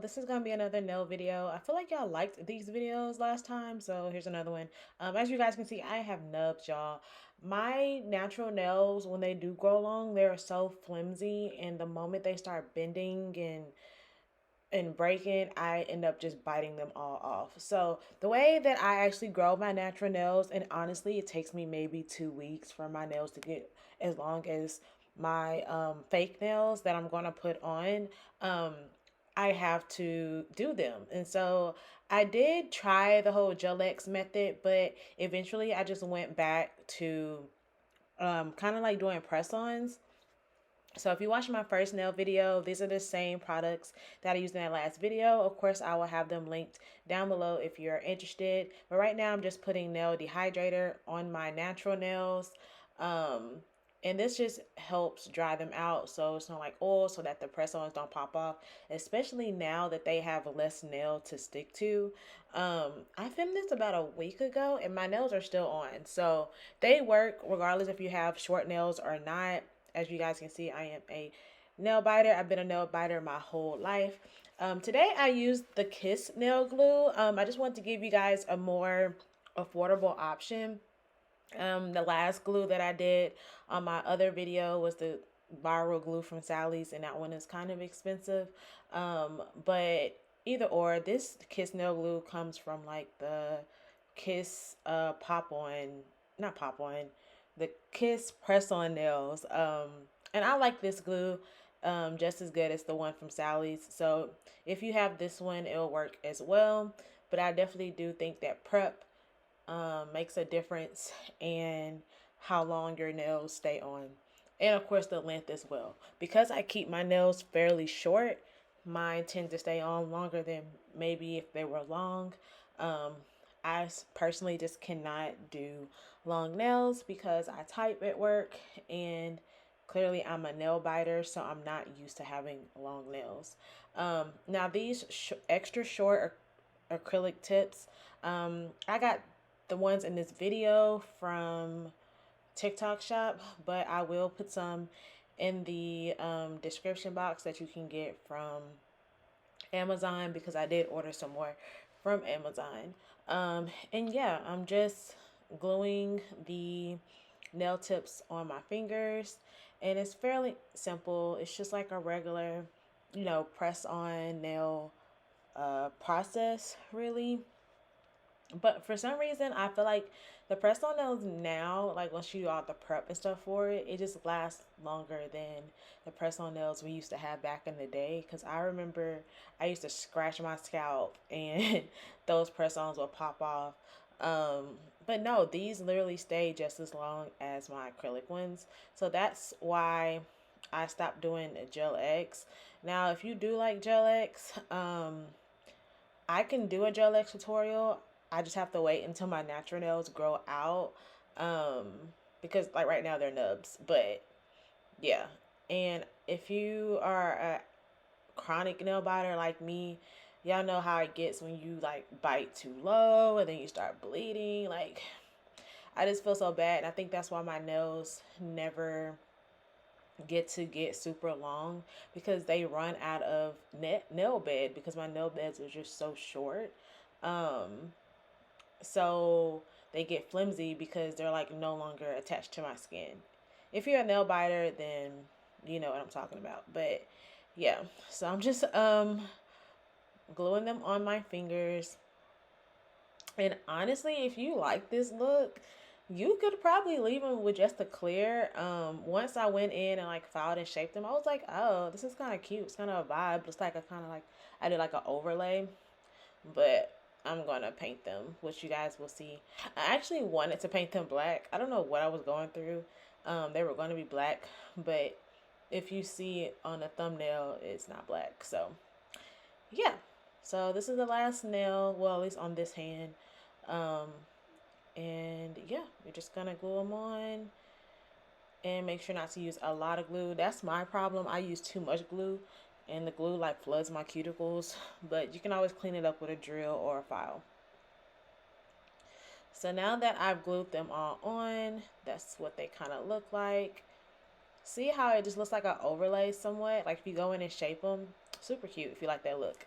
this is gonna be another nail video. I feel like y'all liked these videos last time, so here's another one. As you guys can see, I have nubs, y'all. My natural nails, when they do grow long, they're so flimsy, and the moment they start bending and breaking, I end up just biting them all off. So the way that I actually grow my natural nails, and honestly, it takes me maybe 2 weeks for my nails to get as long as my fake nails that I'm gonna put on. Um, I have to do them, and so I did try the whole Gel X method, but eventually I just went back to kind of like doing press-ons. So if you watch my first nail video, these are the same products that I used in that last video. Of course, I will have them linked down below if you're interested. But right now, I'm just putting nail dehydrator on my natural nails. Um, and this just helps dry them out so it's not like oil, so that the press-ons don't pop off, especially now that they have less nail to stick to. I filmed this about a week ago and my nails are still on. So they work regardless if you have short nails or not. As you guys can see, I am a nail biter. I've been a nail biter my whole life. Today I used the Kiss nail glue. I just want to give you guys a more affordable option. The last glue that I did on my other video was the viral glue from Sally's, and that one is kind of expensive. But either or, this Kiss nail glue comes from like the Kiss pop on, not pop on, the Kiss press on nails. And I like this glue just as good as the one from Sally's. So if you have this one, it'll work as well. But I definitely do think that prep makes a difference in how long your nails stay on. And of course, the length as well. Because I keep my nails fairly short, mine tend to stay on longer than maybe if they were long. Um, I personally just cannot do long nails because I type at work, and clearly I'm a nail biter, so I'm not used to having long nails. Now these extra short acrylic tips, I got the ones in this video from TikTok shop, but I will put some in the description box that you can get from Amazon, because I did order some more from Amazon. And yeah, I'm just gluing the nail tips on my fingers, and it's fairly simple. It's just like a regular, press on nail process, really. But for some reason, I feel like the press on nails now, like once you do all the prep and stuff for it, it just lasts longer than the press on nails we used to have back in the day. Because I remember I used to scratch my scalp and those press ons would pop off. But no, these literally stay just as long as my acrylic ones. So that's why I stopped doing Gel X. Now, if you do like Gel X, I can do a Gel X tutorial. I just have to wait until my natural nails grow out. Um, because like right now they're nubs. But yeah. And if you are a chronic nail biter like me, y'all know how it gets when you like bite too low and then you start bleeding. Like, I just feel so bad. And I think that's why my nails never get super long, because they run out of nail bed, because my nail beds are just so short. Um, so they get flimsy because they're like no longer attached to my skin. If you're a nail biter, then you know what I'm talking about. But yeah, so I'm just gluing them on my fingers. And honestly, if you like this look, you could probably leave them with just a clear. Once I went in and like filed and shaped them, I was like, oh, this is kind of cute. It's kind of a vibe. It's like a kind of like, I did like an overlay, but I'm gonna paint them, which you guys will see. I actually wanted to paint them black. I don't know what I was going through. They were going to be black, but if you see it on the thumbnail, it's not black. So yeah, so this is the last nail, well, at least on this hand. Um, and yeah, we're just gonna glue them on, and make sure not to use a lot of glue. That's my problem. I use too much glue, and the glue like floods my cuticles, but you can always clean it up with a drill or a file. So now that I've glued them all on, that's what they kind of look like. See how it just looks like an overlay somewhat? Like if you go in and shape them, super cute if you like that look.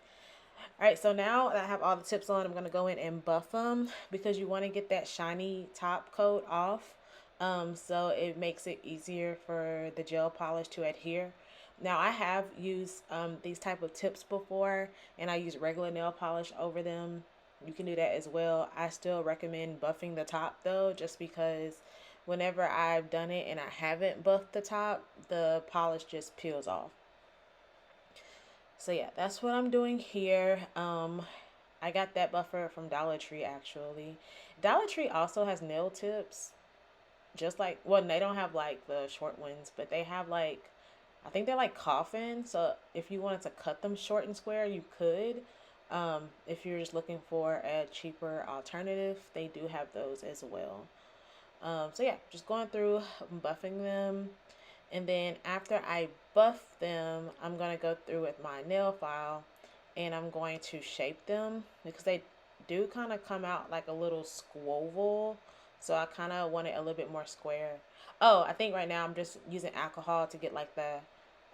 All right, so now that I have all the tips on, I'm going to go in and buff them because you want to get that shiny top coat off. So it makes it easier for the gel polish to adhere. Now I have used these type of tips before, and I use regular nail polish over them. You can do that as well. I still recommend buffing the top though, just because whenever I've done it and I haven't buffed the top, the polish just peels off. So yeah, that's what I'm doing here. I got that buffer from Dollar Tree actually. Dollar Tree also has nail tips, just like, well, they don't have like the short ones, but they have like, I think they're like coffin. So if you wanted to cut them short and square, you could. If you're just looking for a cheaper alternative, they do have those as well. So yeah, just going through buffing them. And then after I buff them, I'm going to go through with my nail file and I'm going to shape them because they do kind of come out like a little squoval. So I kind of want it a little bit more square. Oh, I think right now I'm just using alcohol to get like the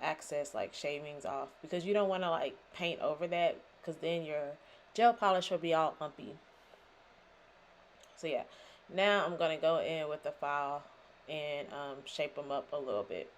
excess like shavings off because you don't want to like paint over that because then your gel polish will be all lumpy. So yeah, now I'm going to go in with the file and shape them up a little bit.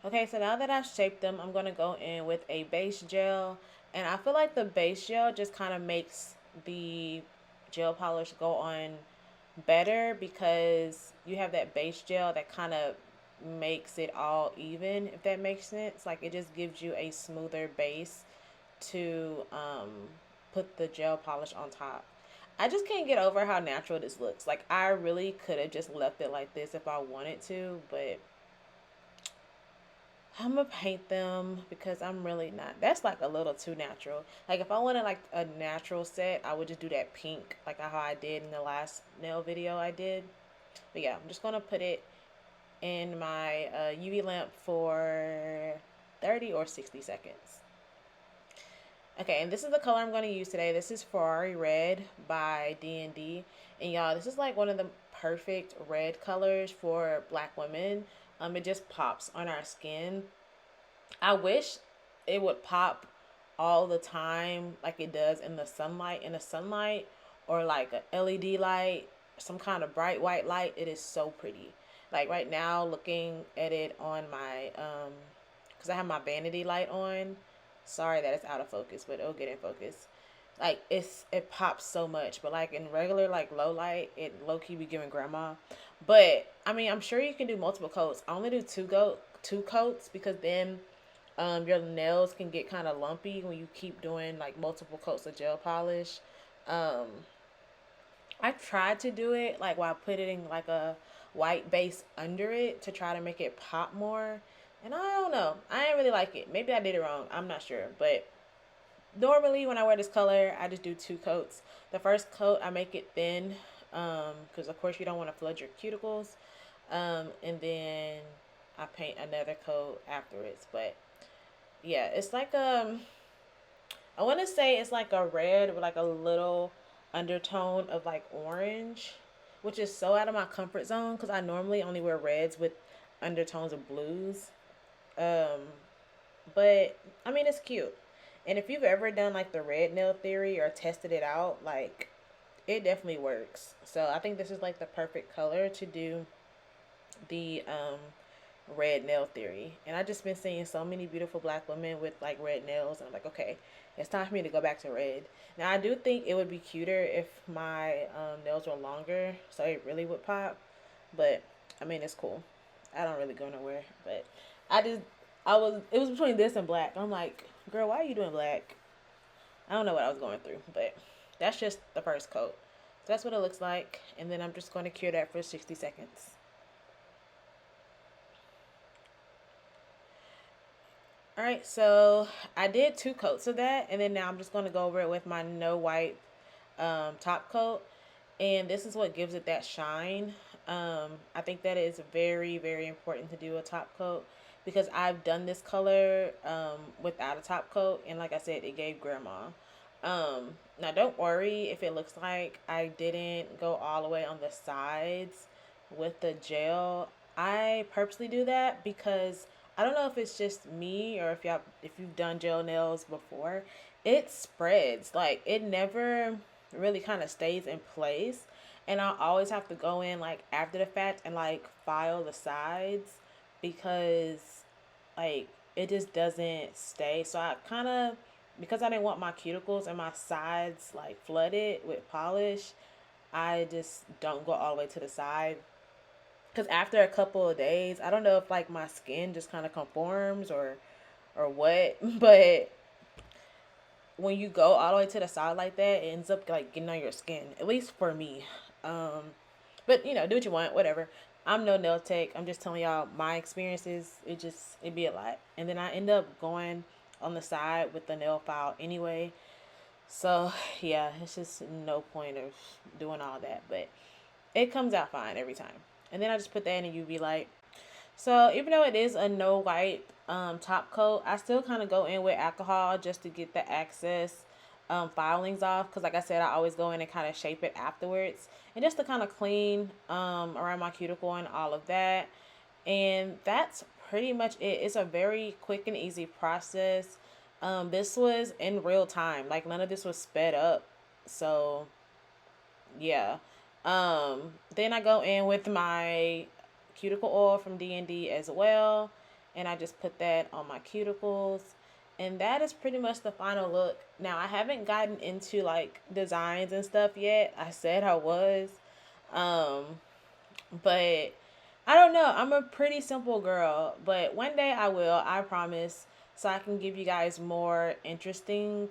Okay, so now that I've shaped them, I'm going to go in with a base gel. And I feel like the base gel just kind of makes the gel polish go on better because you have that base gel that kind of makes it all even, if that makes sense. Like it just gives you a smoother base to put the gel polish on top. I just can't get over how natural this looks. Like I really could have just left it like this if I wanted to, but I'm gonna paint them because I'm really not. That's like a little too natural. Like if I wanted like a natural set, I would just do that pink, like how I did in the last nail video I did. But yeah, I'm just gonna put it in my UV lamp for 30 or 60 seconds. Okay, and this is the color I'm gonna use today. This is Ferrari Red by DND, and y'all, this is like one of the perfect red colors for black women. It just pops on our skin. I wish it would pop all the time like it does in the sunlight. In the sunlight or like a LED light, some kind of bright white light, it is so pretty. Like right now looking at it on my cuz I have my vanity light on. Sorry that it's out of focus, but it'll get in focus. Like it pops so much, but like in regular like low light, it low key be giving grandma. But I mean, I'm sure you can do multiple coats. I only do two coats because then your nails can get kind of lumpy when you keep doing like multiple coats of gel polish. Um, I tried to do it like while putting like a white base under it to try to make it pop more. And I don't know. I didn't really like it. Maybe I did it wrong. I'm not sure. But normally when I wear this color, I just do two coats. The first coat, I make it thin because of course you don't want to flood your cuticles. And then I paint another coat afterwards. But yeah, it's like I want to say it's like a red with like a little undertone of like orange, which is so out of my comfort zone because I normally only wear reds with undertones of blues. Um, but I mean it's cute. And if you've ever done like the red nail theory or tested it out, like it definitely works. So I think this is like the perfect color to do the red nail theory. And I just been seeing so many beautiful black women with like red nails, and I'm like, okay, it's time for me to go back to red. Now I do think it would be cuter if my nails were longer, so it really would pop. But I mean, it's cool. I don't really go nowhere, but I just it was between this and black. I'm like, girl, why are you doing black? I don't know what I was going through, but that's just the first coat. So that's what it looks like, and then I'm just going to cure that for 60 seconds. All right, so I did two coats of that, and then now I'm just going to go over it with my no white top coat, and this is what gives it that shine. I think that is very, very important to do a top coat because I've done this color without a top coat, and like I said, it gave grandma. Now don't worry if it looks like I didn't go all the way on the sides with the gel. I purposely do that because I don't know if it's just me or if you've done gel nails before. It spreads. Like it never really kind of stays in place. And I always have to go in like after the fact and like file the sides because like it just doesn't stay. So I kind of, because I didn't want my cuticles and my sides like flooded with polish, I just don't go all the way to the side. Because after a couple of days, I don't know if like my skin just kind of conforms or what, but when you go all the way to the side like that, it ends up like getting on your skin. At least for me. But you know, do what you want, whatever. I'm no nail tech. I'm just telling y'all my experiences. It'd be a lot, and then I end up going on the side with the nail file anyway. So yeah, it's just no point of doing all that, but it comes out fine every time. And then I just put that in a UV light. So even though it is a no wipe top coat, I still kind of go in with alcohol just to get the excess filings off. Because like I said, I always go in and kind of shape it afterwards. And just to kind of clean around my cuticle and all of that. And that's pretty much it. It's a very quick and easy process. This was in real time. Like none of this was sped up. So yeah. Then I go in with my cuticle oil from DND as well, and I just put that on my cuticles, and that is pretty much the final look. Now I haven't gotten into like designs and stuff yet. I said I was, um, but I don't know. I'm a pretty simple girl, but one day I will. I promise. So I can give you guys more interesting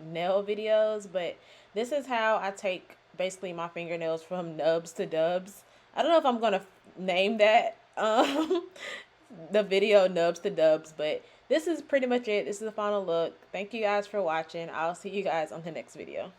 nail videos, but this is how I take basically my fingernails from nubs to dubs. I don't know if I'm gonna name that the video nubs to dubs, but this is pretty much it. This is the final look. Thank you guys for watching. I'll see you guys on the next video.